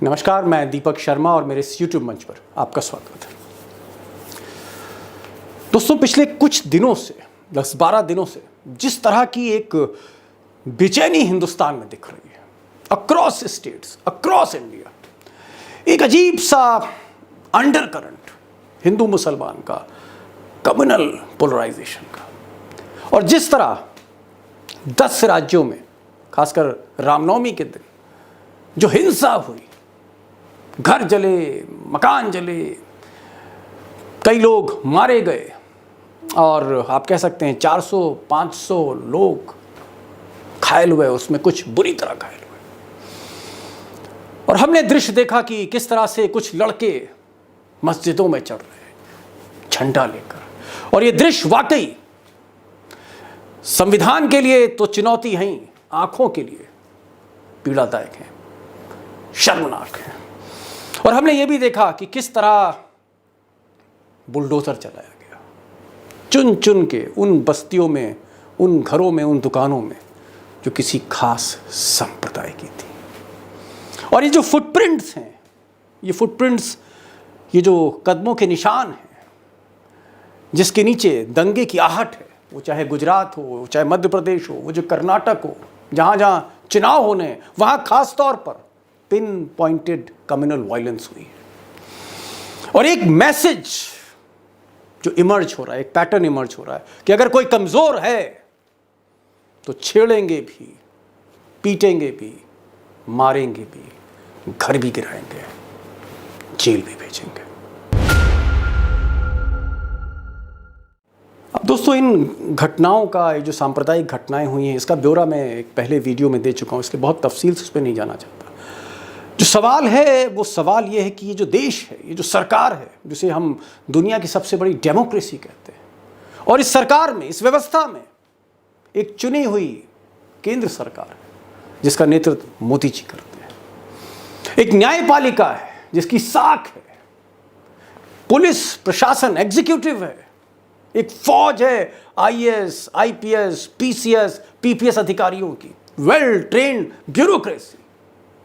नमस्कार, मैं दीपक शर्मा और मेरे इस YouTube मंच पर आपका स्वागत है। दोस्तों, पिछले कुछ दिनों से 10-12 दिनों से जिस तरह की एक बेचैनी हिंदुस्तान में दिख रही है, अक्रॉस स्टेट्स, अक्रॉस इंडिया, एक अजीब सा अंडरकरंट हिंदू मुसलमान का, कम्युनल पोलराइजेशन का, और जिस तरह 10 राज्यों में खासकर रामनवमी के दिन जो हिंसा हुई, घर जले, मकान जले, कई लोग मारे गए और आप कह सकते हैं 400-500 लोग घायल हुए, उसमें कुछ बुरी तरह घायल हुए। और हमने दृश्य देखा कि किस तरह से कुछ लड़के मस्जिदों में चढ़ रहे हैं झंडा लेकर, और ये दृश्य वाकई संविधान के लिए तो चुनौती है ही, आंखों के लिए पीड़ादायक है, शर्मनाक है। और हमने ये भी देखा कि किस तरह बुलडोजर चलाया गया, चुन चुन के उन बस्तियों में, उन घरों में, उन दुकानों में जो किसी खास संप्रदाय की थी। और ये जो फुटप्रिंट्स हैं, ये फुटप्रिंट्स, ये जो कदमों के निशान हैं, जिसके नीचे दंगे की आहट है, वो चाहे गुजरात हो, चाहे मध्य प्रदेश हो, वो जो कर्नाटक हो, जहाँ जहाँ चुनाव होने, वहाँ खास तौर पर पिन पॉइंटेड कम्युनल वायलेंस हुई है। और एक मैसेज जो इमर्ज हो रहा है, एक पैटर्न इमर्ज हो रहा है कि अगर कोई कमजोर है तो छेड़ेंगे भी, पीटेंगे भी, मारेंगे भी, घर भी गिराएंगे, जेल भी भेजेंगे। अब दोस्तों, इन घटनाओं का, ये जो सांप्रदायिक घटनाएं हुई हैं, इसका ब्यौरा मैं एक पहले वीडियो में दे चुका हूं, इसलिए बहुत तफसील से उस पर नहीं जाना चाहता। जो सवाल है वो सवाल ये है कि ये जो देश है, ये जो सरकार है, जिसे हम दुनिया की सबसे बड़ी डेमोक्रेसी कहते हैं, और इस सरकार में, इस व्यवस्था में एक चुनी हुई केंद्र सरकार है जिसका नेतृत्व मोदी जी करते हैं, एक न्यायपालिका है जिसकी साख है, पुलिस प्रशासन एग्जीक्यूटिव है, एक फौज है आईएएस, आईपीएस, पीसीएस, पीपीएस अधिकारियों की, वेल ट्रेन्ड ब्यूरोक्रेसी,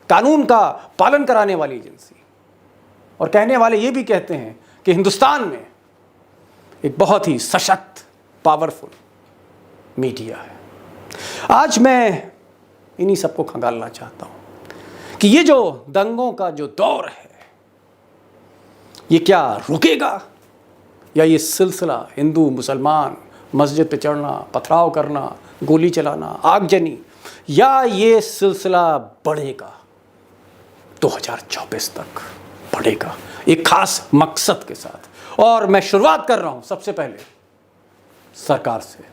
कानून का पालन कराने वाली एजेंसी। और कहने वाले ये भी कहते हैं कि हिंदुस्तान में एक बहुत ही सशक्त, पावरफुल मीडिया है। आज मैं इन्हीं सबको खंगालना चाहता हूं कि ये जो दंगों का जो दौर है, ये क्या रुकेगा, या ये सिलसिला हिंदू मुसलमान मस्जिद पे चढ़ना, पथराव करना, गोली चलाना, आगजनी, या ये सिलसिला बढ़ेगा 2024 तक, बढ़ेगा एक खास मकसद के साथ। और मैं शुरुआत कर रहा हूं सबसे पहले सरकार से,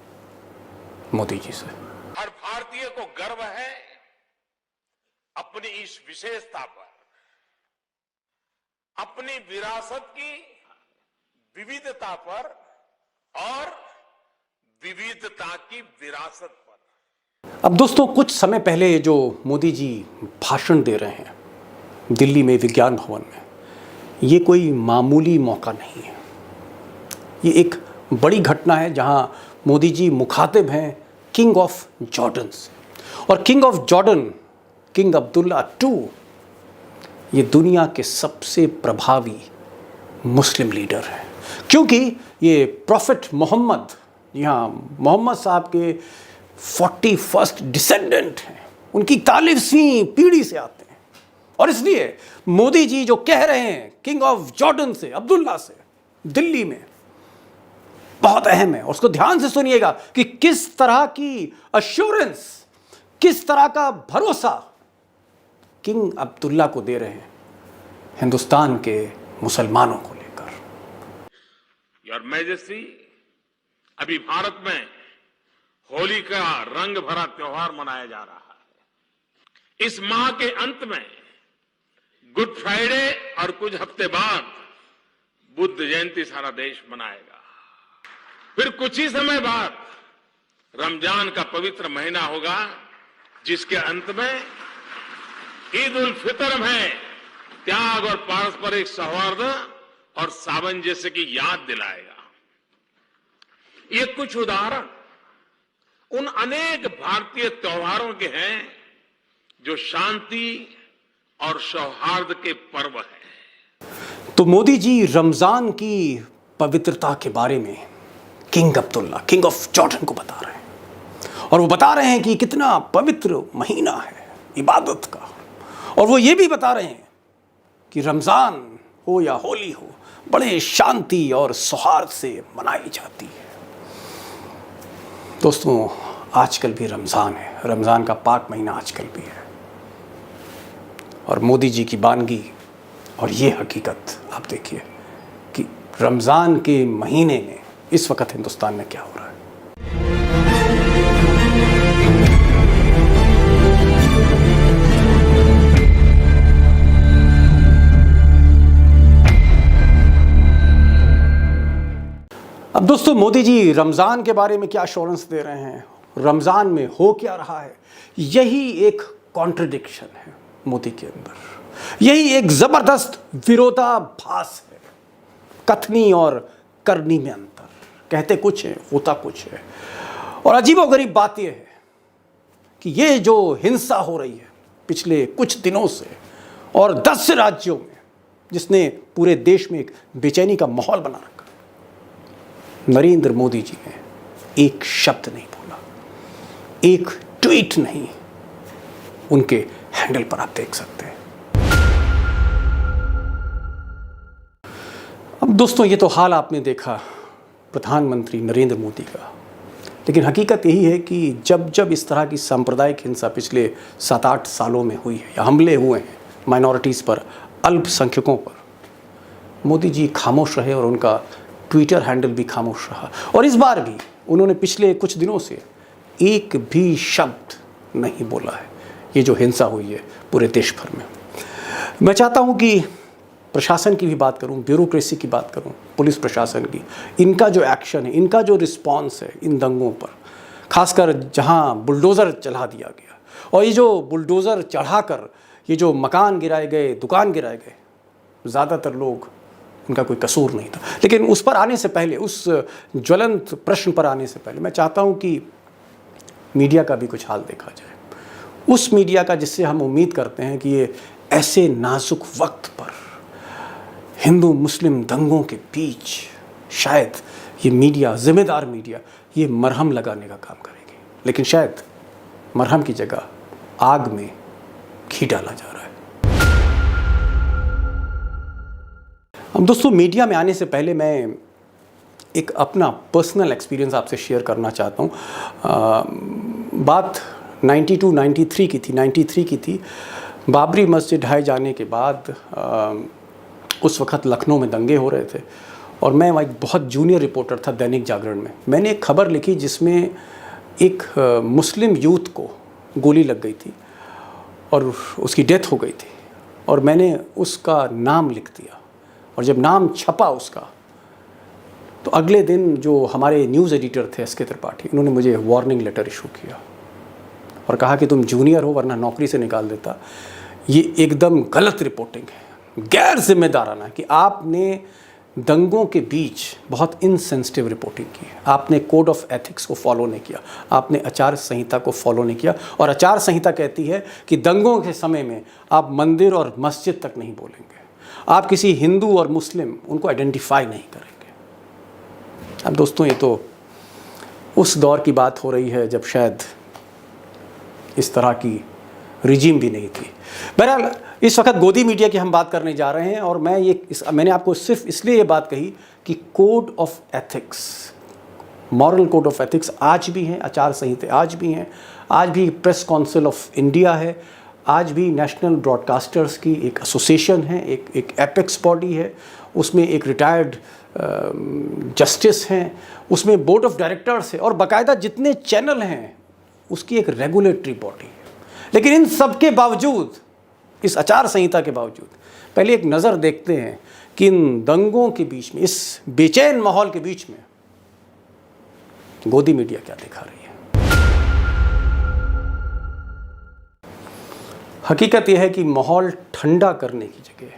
मोदी जी से। हर भारतीय को गर्व है अपनी इस विशेषता पर, अपनी विरासत की विविधता पर और विविधता की विरासत पर। अब दोस्तों, कुछ समय पहले जो मोदी जी भाषण दे रहे हैं दिल्ली में विज्ञान भवन में, ये कोई मामूली मौका नहीं है, ये एक बड़ी घटना है जहां मोदी जी मुखातिब हैं किंग ऑफ जॉर्डन से। और king of Jordan, king Abdullah II, ये दुनिया के सबसे प्रभावी मुस्लिम लीडर हैं, क्योंकि ये प्रॉफिट मोहम्मद, जी हाँ, मोहम्मद साहब के 41st डिसेंडेंट हैं, उनकी 41वीं पीढ़ी से आते हैं। और इसलिए मोदी जी जो कह रहे हैं किंग ऑफ जॉर्डन से, अब्दुल्ला से, दिल्ली में, बहुत अहम है। और उसको ध्यान से सुनिएगा कि किस तरह की अश्योरेंस, किस तरह का भरोसा किंग अब्दुल्ला को दे रहे हैं हिंदुस्तान के मुसलमानों को लेकर। योर मैजेस्टी, अभी भारत में होली का रंग भरा त्योहार मनाया जा रहा है। इस माह के अंत में गुड फ्राइडे और कुछ हफ्ते बाद बुद्ध जयंती सारा देश मनाएगा। फिर कुछ ही समय बाद रमजान का पवित्र महीना होगा, जिसके अंत में ईद उल फितर में त्याग और पारस्परिक सौहार्द और सामंजस्य की याद दिलाएगा। ये कुछ उदाहरण उन अनेक भारतीय त्योहारों के हैं जो शांति, और सौहार्द के पर्व हैं। तो मोदी जी रमजान की पवित्रता के बारे में king Abdullah, king of Jordan को बता रहे हैं, और वो बता रहे हैं कि कितना पवित्र महीना है इबादत का, और वो ये भी बता रहे हैं कि रमज़ान हो या होली हो, बड़े शांति और सौहार्द से मनाई जाती है। दोस्तों, आजकल भी रमज़ान है, रमज़ान का पाक महीना आजकल भी है, और मोदी जी की बानगी और ये हकीकत आप देखिए कि रमज़ान के महीने में इस वक्त हिंदुस्तान में क्या हो रहा है। अब दोस्तों, मोदी जी रमज़ान के बारे में क्या अश्योरेंस दे रहे हैं, रमज़ान में हो क्या रहा है, यही एक कॉन्ट्रडिक्शन है मोदी के अंदर, यही एक ज़बरदस्त विरोधाभास है, कथनी और करनी में अंतर, कहते कुछ है होता कुछ है। और अजीबोगरीब बात यह है कि ये जो हिंसा हो रही है पिछले कुछ दिनों से और 10 राज्यों में, जिसने पूरे देश में एक बेचैनी का माहौल बना रखा, नरेंद्र मोदी जी ने एक शब्द नहीं बोला, एक ट्वीट नहीं, उनके हैंडल पर आप देख सकते हैं। अब दोस्तों, ये तो हाल आपने देखा प्रधानमंत्री नरेंद्र मोदी का, लेकिन हकीकत यही है कि जब जब इस तरह की सांप्रदायिक हिंसा पिछले 7-8 सालों में हुई है या हमले हुए हैं माइनॉरिटीज़ पर, अल्पसंख्यकों पर, मोदी जी खामोश रहे और उनका ट्विटर हैंडल भी खामोश रहा। और इस बार भी उन्होंने पिछले कुछ दिनों से एक भी शब्द नहीं बोला है। ये जो हिंसा हुई है पूरे देश भर में, मैं चाहता हूँ कि प्रशासन की भी बात करूँ, ब्यूरोक्रेसी की बात करूँ, पुलिस प्रशासन की, इनका जो एक्शन है, इनका जो रिस्पॉन्स है इन दंगों पर, खासकर जहाँ बुलडोज़र चढ़ा दिया गया, और ये जो बुलडोज़र चढ़ाकर ये जो मकान गिराए गए, दुकान गिराए गए, ज़्यादातर लोग, उनका कोई कसूर नहीं था। लेकिन उस पर आने से पहले, उस ज्वलंत प्रश्न पर आने से पहले, मैं चाहता हूं कि मीडिया का भी कुछ हाल देखा जाए, उस मीडिया का जिससे हम उम्मीद करते हैं कि ये ऐसे नाजुक वक्त पर, हिंदू मुस्लिम दंगों के बीच, शायद ये मीडिया, जिम्मेदार मीडिया, ये मरहम लगाने का काम करेगी, लेकिन शायद मरहम की जगह आग में घी डाला जा रहा है। अब दोस्तों, मीडिया में आने से पहले मैं एक अपना पर्सनल एक्सपीरियंस आपसे शेयर करना चाहता हूँ। बात 92-93 की थी, 93 की थी। बाबरी मस्जिद ढहाए जाने के बाद उस वक़्त लखनऊ में दंगे हो रहे थे, और मैं वहाँ एक बहुत जूनियर रिपोर्टर था दैनिक जागरण में। मैंने एक खबर लिखी जिसमें एक मुस्लिम यूथ को गोली लग गई थी और उसकी डेथ हो गई थी, और मैंने उसका नाम लिख दिया, और जब नाम छपा उसका, तो अगले दिन जो हमारे न्यूज़ एडिटर थे SK त्रिपाठी, उन्होंने मुझे वार्निंग लेटर इशू किया और कहा कि तुम जूनियर हो वरना नौकरी से निकाल देता। ये एकदम गलत रिपोर्टिंग है, गैर जिम्मेदाराना है कि आपने दंगों के बीच बहुत इनसेंसिटिव रिपोर्टिंग की है। आपने कोड ऑफ एथिक्स को फॉलो नहीं किया, आपने आचार संहिता को फॉलो नहीं किया, और आचार संहिता कहती है कि दंगों के समय में आप मंदिर और मस्जिद तक नहीं बोलेंगे, आप किसी हिंदू और मुस्लिम उनको आइडेंटिफाई नहीं करेंगे। अब दोस्तों, ये तो उस दौर की बात हो रही है जब शायद इस तरह की रिजीम भी नहीं थी। बहरहाल, इस वक्त गोदी मीडिया की हम बात करने जा रहे हैं, और मैंने आपको सिर्फ इसलिए ये बात कही कि code of ethics, moral code of ethics आज भी हैं, आचार संहिता आज भी हैं, आज भी प्रेस काउंसिल ऑफ इंडिया है, आज भी नेशनल ब्रॉडकास्टर्स की एक एसोसिएशन है, एक एपेक्स बॉडी है, उसमें एक रिटायर्ड जस्टिस हैं, उसमें बोर्ड ऑफ डायरेक्टर्स है, और बाकायदा जितने चैनल हैं उसकी एक रेगुलेटरी बॉडी है। लेकिन इन सब के बावजूद, इस आचार संहिता के बावजूद, पहले एक नज़र देखते हैं कि इन दंगों के बीच में, इस बेचैन माहौल के बीच में गोदी मीडिया क्या दिखा रही है। हकीकत यह है कि माहौल ठंडा करने की जगह,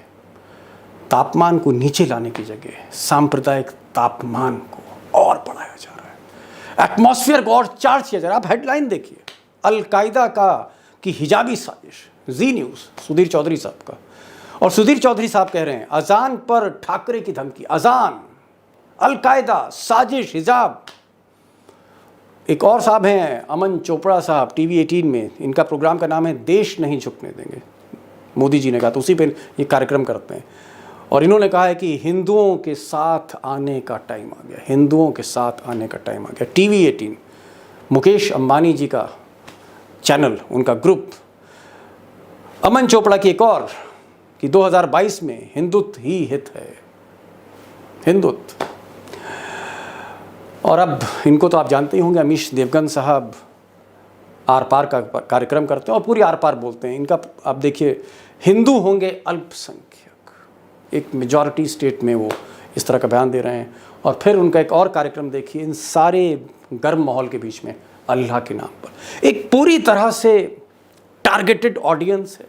तापमान को नीचे लाने की जगह, सांप्रदायिक तापमान को और बढ़ाया जा रहा है, एटमॉस्फेयर को और चार्ज किया जा रहा है। आप हेडलाइन देखिए, अल कायदा की हिजाबी साजिश, जी न्यूज़, सुधीर चौधरी साहब का। और सुधीर चौधरी साहब कह रहे हैं अजान पर ठाकरे की धमकी, अजान, अलकायदा, साजिश, हिजाब। एक और साहब हैं अमन चोपड़ा साहब, टीवी 18 में, इनका प्रोग्राम का नाम है देश नहीं झुकने देंगे। मोदी जी ने कहा तो उसी पे ये कार्यक्रम करते हैं। और इन्होंने कहा है कि हिंदुओं के साथ आने का टाइम आ गया, हिंदुओं के साथ आने का टाइम आ गया। टीवी 18, मुकेश अंबानी जी का चैनल, उनका ग्रुप। अमन चोपड़ा की एक और कि 2022 में हिंदुत्व ही हित है, हिंदुत्व। और अब इनको तो आप जानते ही होंगे, अमीश देवगन साहब आर पार का कार्यक्रम करते हैं और पूरी आर पार बोलते हैं। इनका आप देखिए, हिंदू होंगे अल्पसंख्यक, एक मेजॉरिटी स्टेट में वो इस तरह का बयान दे रहे हैं। और फिर उनका एक और कार्यक्रम देखिए, इन सारे गर्म माहौल के बीच में अल्लाह के नाम पर एक पूरी तरह से टारगेटेड ऑडियंस है,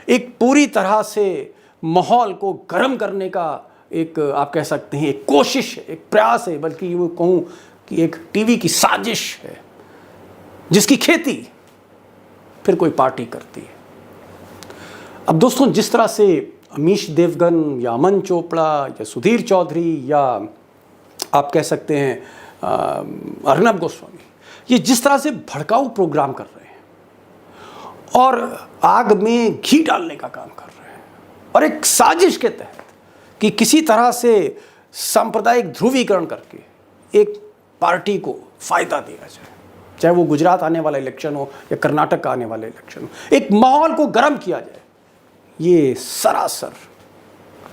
एक पूरी तरह से माहौल को गर्म करने का एक, आप कह सकते हैं, एक कोशिश है, एक प्रयास है, बल्कि वो कहूँ कि एक टीवी की साजिश है जिसकी खेती फिर कोई पार्टी करती है। अब दोस्तों, जिस तरह से अमीश देवगन या अमन चोपड़ा या सुधीर चौधरी या आप कह सकते हैं अर्नब गोस्वामी, ये जिस तरह से भड़काऊ प्रोग्राम कर रहे हैं और आग में घी डालने का काम कर रहे हैं, और एक साजिश के तहत कि किसी तरह से सांप्रदायिक ध्रुवीकरण करके एक पार्टी को फायदा दिया जाए, चाहे वो गुजरात आने वाला इलेक्शन हो या कर्नाटक का आने वाला इलेक्शन हो, एक माहौल को गर्म किया जाए, ये सरासर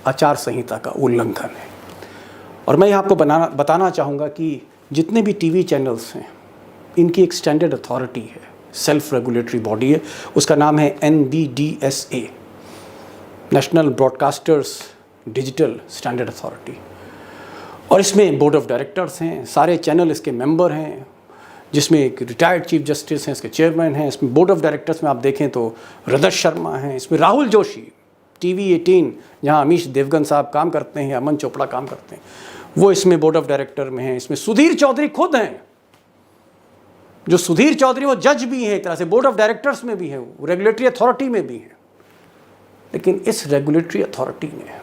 आचार संहिता का उल्लंघन है। और मैं आपको बताना चाहूँगा कि जितने भी टीवी चैनल्स हैं, इनकी एक स्टैंडर्ड अथॉरिटी है, सेल्फ रेगुलेटरी बॉडी है, उसका नाम है NBDSA, national broadcasters digital standard authority. और इसमें बोर्ड ऑफ डायरेक्टर्स हैं, सारे चैनल इसके मेंबर हैं, जिसमें एक रिटायर्ड चीफ जस्टिस हैं, इसके चेयरमैन हैं। इसमें बोर्ड ऑफ डायरेक्टर्स में आप देखें तो रजत शर्मा हैं, इसमें राहुल जोशी, टीवी 18 जहां अमीश देवगन साहब काम करते हैं, अमन चोपड़ा काम करते हैं, वो इसमें बोर्ड ऑफ डायरेक्टर में हैं। इसमें सुधीर चौधरी खुद हैं, जो सुधीर चौधरी वो जज भी हैं, एक तरह से बोर्ड ऑफ डायरेक्टर्स में भी हैं, वो रेगुलेटरी अथॉरिटी में भी हैं। लेकिन इस रेगुलेटरी अथॉरिटी ने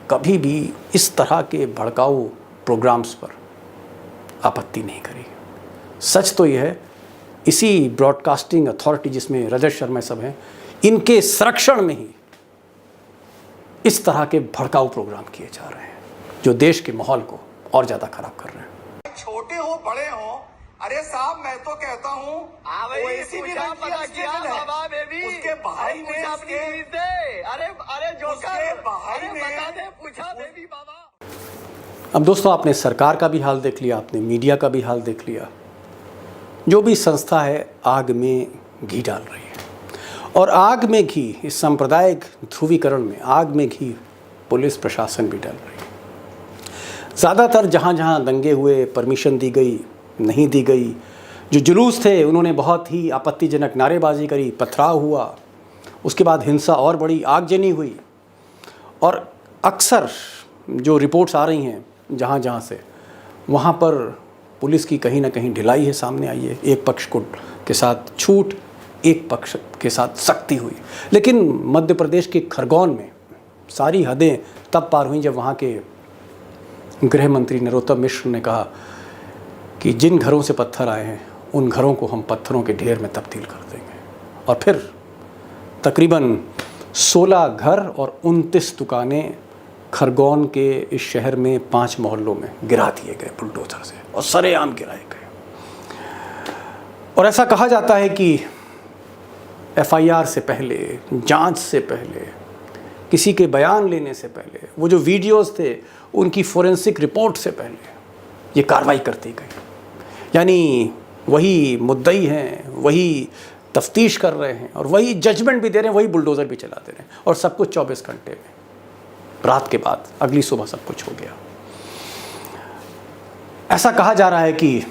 कभी भी इस तरह के भड़काऊ प्रोग्राम्स पर आपत्ति नहीं करी। सच तो यह है, इसी ब्रॉडकास्टिंग अथॉरिटी जिसमें रजत शर्मा सब हैं, इनके संरक्षण में ही इस तरह के भड़काऊ प्रोग्राम किए जा रहे हैं जो देश के माहौल को और ज़्यादा खराब कर रहे हैं। छोटे हो बड़े हो, अरे साहब मैं तो कहता हूँ ओवैसी भी पता किया बाबा बेबी, उसके भाई ने अरे जो उसके भाई ने बता दे, पूछा बेबी बाबा। अब दोस्तों, आपने सरकार का भी हाल देख लिया, आपने मीडिया का भी हाल देख लिया। जो भी संस्था है आग में घी डाल रही है, और आग में घी, इस सांप्रदायिक ध्रुवीकरण में आग में घी पुलिस प्रशासन भी डाल रही है। ज़्यादातर जहाँ जहाँ दंगे हुए, परमिशन दी गई, नहीं दी गई, जो जुलूस थे उन्होंने बहुत ही आपत्तिजनक नारेबाजी करी, पथराव हुआ, उसके बाद हिंसा और बड़ी, आगजनी हुई। और अक्सर जो रिपोर्ट्स आ रही हैं जहाँ जहाँ से, वहाँ पर पुलिस की कहीं ना कहीं ढिलाई है, सामने आई है। एक पक्ष के साथ छूट, एक पक्ष के साथ सख्ती हुई। लेकिन मध्य प्रदेश के खरगोन में सारी हदें तब पार हुई जब वहाँ के गृह मंत्री नरोत्तम मिश्र ने कहा कि जिन घरों से पत्थर आए हैं उन घरों को हम पत्थरों के ढेर में तब्दील कर देंगे। और फिर तकरीबन 16 घर और 29 दुकानें खरगोन के इस शहर में 5 मोहल्लों में गिरा दिए गए बुलडोजर से, और सरेआम गिराए गए। और ऐसा कहा जाता है कि FIR से पहले, जांच से पहले, किसी के बयान लेने से पहले, वो जो वीडियोस थे उनकी फोरेंसिक रिपोर्ट से पहले ये कार्रवाई करती गई। यानी वही मुद्दई हैं, वही तफ्तीश कर रहे हैं, और वही जजमेंट भी दे रहे हैं, वही बुलडोज़र भी चला दे रहे हैं, और सब कुछ 24 घंटे में, रात के बाद अगली सुबह सब कुछ हो गया। ऐसा कहा जा रहा है कि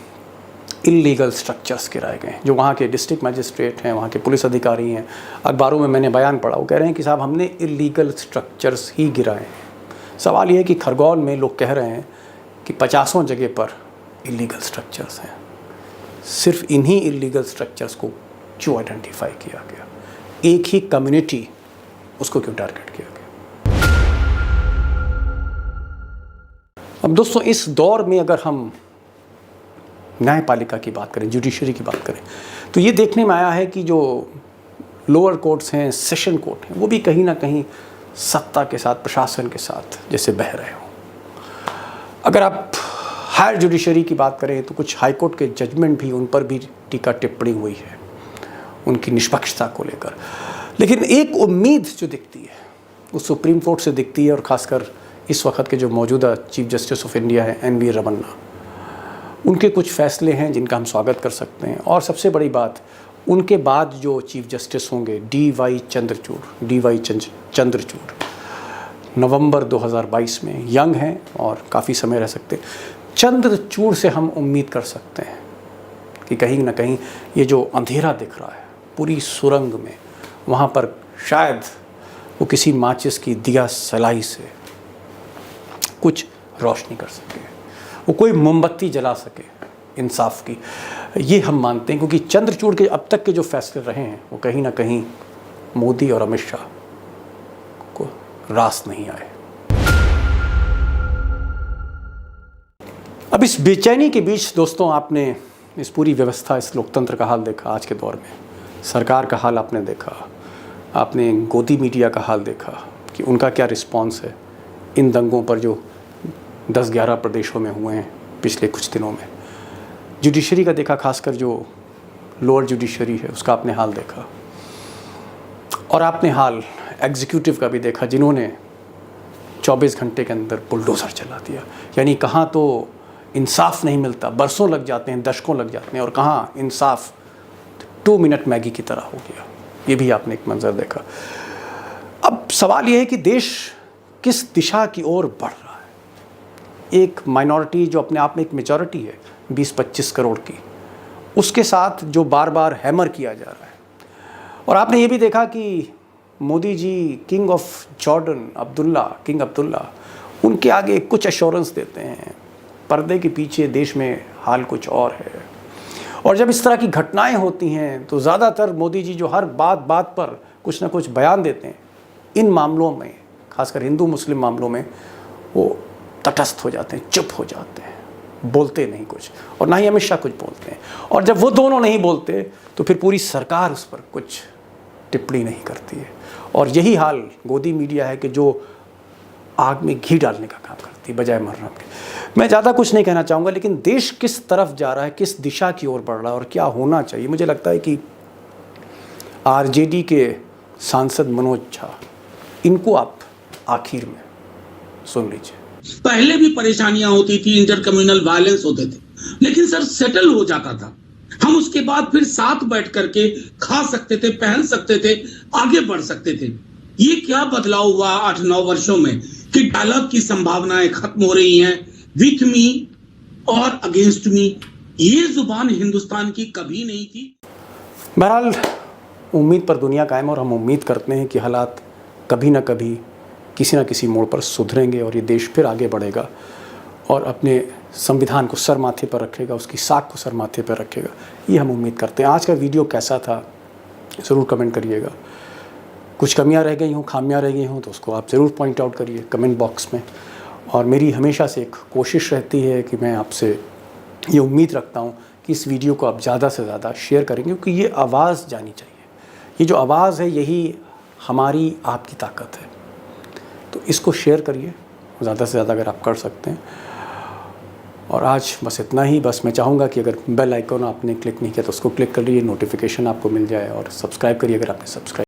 इल्लीगल स्ट्रक्चर्स गिराए गए, जो वहाँ के डिस्ट्रिक्ट मजिस्ट्रेट हैं, वहाँ के पुलिस अधिकारी हैं, अखबारों में मैंने बयान पढ़ा, वो कह रहे हैं कि साहब हमने इल्लीगल स्ट्रक्चर्स ही गिराए हैं। सवाल ये है कि खरगोन में लोग कह रहे हैं कि 50 जगह पर इल्लीगल स्ट्रक्चर्स हैं। सिर्फ इन्हीं इल्लीगल स्ट्रक्चर्स को क्यों आइडेंटिफाई किया गया, एक ही कम्युनिटी, उसको क्यों टारगेट किया गया। अब दोस्तों, इस दौर में अगर हम न्यायपालिका की बात करें, जुडिशरी की बात करें, तो ये देखने में आया है कि जो लोअर कोर्ट्स हैं, सेशन कोर्ट हैं, वो भी कहीं ना कहीं सत्ता के साथ, प्रशासन के साथ जैसे बह रहे हो। अगर आप हायर जुडिशरी की बात करें तो कुछ हाई कोर्ट के जजमेंट भी, उन पर भी टीका टिप्पणी हुई है उनकी निष्पक्षता को लेकर। लेकिन एक उम्मीद जो दिखती है वो सुप्रीम कोर्ट से दिखती है, और ख़ासकर इस वक्त के जो मौजूदा चीफ जस्टिस ऑफ इंडिया है एन.वी. रमन्ना, उनके कुछ फैसले हैं जिनका हम स्वागत कर सकते हैं। और सबसे बड़ी बात, उनके बाद जो चीफ जस्टिस होंगे डी.वाई. चंद्रचूड़ नवंबर 2022 में, यंग हैं और काफ़ी समय रह सकते। चंद्रचूड़ से हम उम्मीद कर सकते हैं कि कहीं ना कहीं ये जो अंधेरा दिख रहा है पूरी सुरंग में, वहाँ पर शायद वो किसी माचिस की दिया सलाई से कुछ रोशनी कर सके, वो कोई मोमबत्ती जला सके इंसाफ की। ये हम मानते हैं, क्योंकि चंद्रचूड़ के अब तक के जो फैसले रहे हैं वो कहीं ना कहीं मोदी और अमित शाह को रास नहीं आए। अब इस बेचैनी के बीच दोस्तों, आपने इस पूरी व्यवस्था, इस लोकतंत्र का हाल देखा आज के दौर में। सरकार का हाल आपने देखा, आपने गोदी मीडिया का हाल देखा कि उनका क्या रिस्पॉन्स है इन दंगों पर जो 10-11 प्रदेशों में हुए हैं पिछले कुछ दिनों में। जुडिशरी का देखा, खासकर जो लोअर जुडिशरी है उसका आपने हाल देखा, और आपने हाल एग्जीक्यूटिव का भी देखा, जिन्होंने 24 घंटे के अंदर बुलडोज़र चला दिया। यानी कहाँ तो इंसाफ नहीं मिलता, बरसों लग जाते हैं, दशकों लग जाते हैं, और कहाँ इंसाफ 2 मिनट मैगी की तरह हो गया। ये भी आपने एक मंजर देखा। अब सवाल ये है कि देश किस दिशा की ओर बढ़ रहा है। एक माइनॉरिटी जो अपने आप में एक मेजॉरिटी है 20-25 करोड़ की, उसके साथ जो बार बार हैमर किया जा रहा है। और आपने ये भी देखा कि Modi ji king of Jordan king Abdullah, उनके आगे कुछ एश्योरेंस देते हैं, पर्दे के पीछे देश में हाल कुछ और है। और जब इस तरह की घटनाएं होती हैं तो ज़्यादातर मोदी जी जो हर बात पर कुछ ना कुछ बयान देते हैं, इन मामलों में, खासकर हिंदू मुस्लिम मामलों में, वो तटस्थ हो जाते हैं, चुप हो जाते हैं, बोलते नहीं कुछ, और ना ही अमित शाह कुछ बोलते हैं। और जब वो दोनों नहीं बोलते तो फिर पूरी सरकार उस पर कुछ टिप्पणी नहीं करती है। और यही हाल गोदी मीडिया है कि जो आग में घी डालने का काम करती है बजाय मरहम के। मैं ज़्यादा कुछ नहीं कहना चाहूँगा, लेकिन देश किस तरफ जा रहा है, किस दिशा की ओर बढ़ रहा है और क्या होना चाहिए, मुझे लगता है कि आरजेडी के सांसद मनोज झा, इनको आप आखिर में सुन लीजिए। पहले भी परेशानियां होती थी, इंटर कम्युनल वायलेंस होते थे, लेकिन सर सेटल हो जाता था। हम उसके बाद फिर साथ बैठ करके खा सकते थे, पहन सकते थे, आगे बढ़ सकते थे। ये क्या बदलाव हुआ 8-9 वर्षों में कि डायलॉग की संभावनाएं खत्म हो रही हैं। विथ मी और अगेंस्ट मी, ये जुबान हिंदुस्तान की कभी नहीं थी। बहरहाल उम्मीद पर दुनिया कायम, और हम उम्मीद करते हैं कि हालात कभी ना कभी किसी न किसी मोड़ पर सुधरेंगे और ये देश फिर आगे बढ़ेगा और अपने संविधान को सर माथे पर रखेगा, उसकी साख को सर माथे पर रखेगा। ये हम उम्मीद करते हैं। आज का वीडियो कैसा था ज़रूर कमेंट करिएगा। कुछ कमियां रह गई हों, खामियां रह गई हों तो उसको आप ज़रूर पॉइंट आउट करिए कमेंट बॉक्स में। और मेरी हमेशा से एक कोशिश रहती है कि मैं आपसे ये उम्मीद रखता हूँ कि इस वीडियो को आप ज़्यादा से ज़्यादा शेयर करेंगे, क्योंकि ये आवाज़ जानी चाहिए। ये जो आवाज़ है यही हमारी आपकी ताकत है। तो इसको शेयर करिए ज़्यादा से ज़्यादा अगर आप कर सकते हैं। और आज बस इतना ही। बस मैं चाहूँगा कि अगर बेल आइकॉन आपने क्लिक नहीं किया तो उसको क्लिक कर लीजिए, नोटिफिकेशन आपको मिल जाए, और सब्सक्राइब करिए अगर आपने सब्सक्राइब